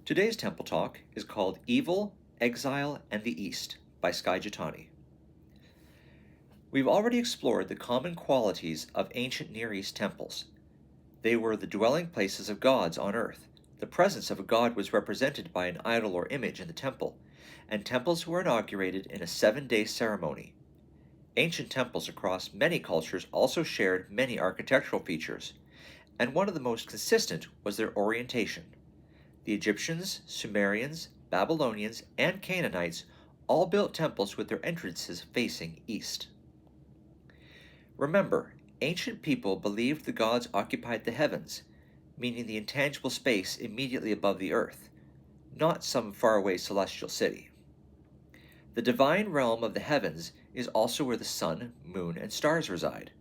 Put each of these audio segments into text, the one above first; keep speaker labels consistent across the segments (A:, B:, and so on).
A: Today's Temple Talk is called Evil, Exile, and the East by Skye Jethani. We've already explored the common qualities of ancient Near East temples. They were the dwelling places of gods on earth. The presence of a god was represented by an idol or image in the temple, and temples were inaugurated in a 7-day ceremony. Ancient temples across many cultures also shared many architectural features, and one of the most consistent was their orientation. The Egyptians, Sumerians, Babylonians, and Canaanites all built temples with their entrances facing east. Remember, ancient people believed the gods occupied the heavens, meaning the intangible space immediately above the earth, not some faraway celestial city. The divine realm of the heavens is also where the sun, moon, and stars reside.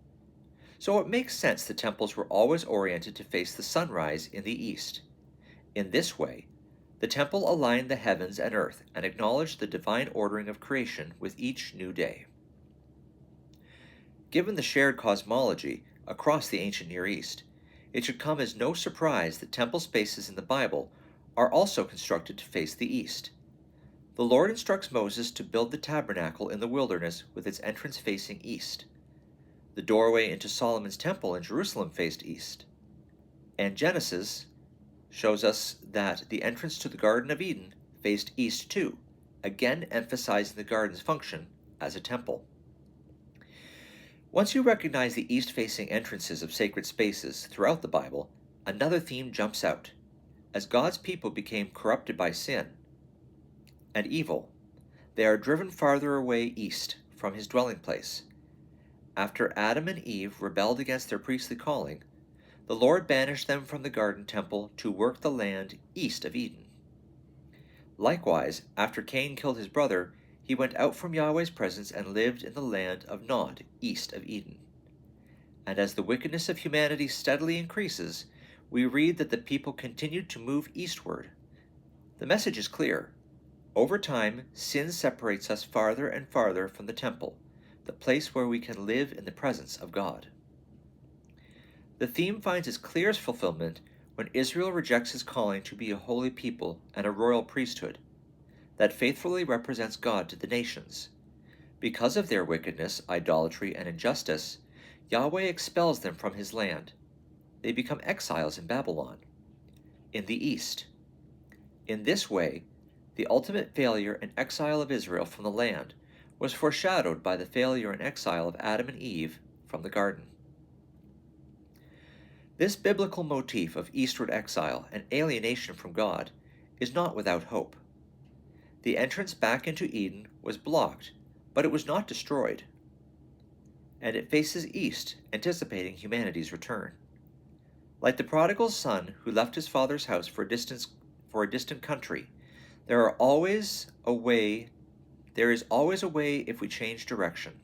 A: So it makes sense the temples were always oriented to face the sunrise in the east. In this way, the temple aligned the heavens and earth and acknowledged the divine ordering of creation with each new day. Given the shared cosmology across the ancient Near East, it should come as no surprise that temple spaces in the Bible are also constructed to face the east. The Lord instructs Moses to build the tabernacle in the wilderness with its entrance facing east. The doorway into Solomon's temple in Jerusalem faced east. And Genesis shows us that the entrance to the Garden of Eden faced east too, again emphasizing the garden's function as a temple. Once you recognize the east-facing entrances of sacred spaces throughout the Bible, another theme jumps out. As God's people became corrupted by sin and evil, they are driven farther away east from his dwelling place. After Adam and Eve rebelled against their priestly calling, the Lord banished them from the garden temple to work the land east of Eden. Likewise, after Cain killed his brother, he went out from Yahweh's presence and lived in the land of Nod, east of Eden. And as the wickedness of humanity steadily increases, we read that the people continued to move eastward. The message is clear. Over time, sin separates us farther and farther from the temple, the place where we can live in the presence of God. The theme finds its clearest fulfillment when Israel rejects his calling to be a holy people and a royal priesthood that faithfully represents God to the nations. Because of their wickedness, idolatry, and injustice, Yahweh expels them from his land. They become exiles in Babylon, in the east. In this way, the ultimate failure and exile of Israel from the land was foreshadowed by the failure and exile of Adam and Eve from the garden. This biblical motif of eastward exile and alienation from God is not without hope. The entrance back into Eden was blocked, but it was not destroyed, and it faces east, anticipating humanity's return. Like the prodigal son who left his father's house for a distant country, there is always a way if we change direction.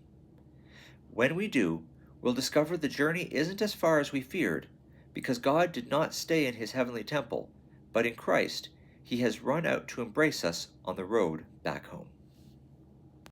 A: When we do, we'll discover the journey isn't as far as we feared, because God did not stay in his heavenly temple, but in Christ, he has run out to embrace us on the road back home.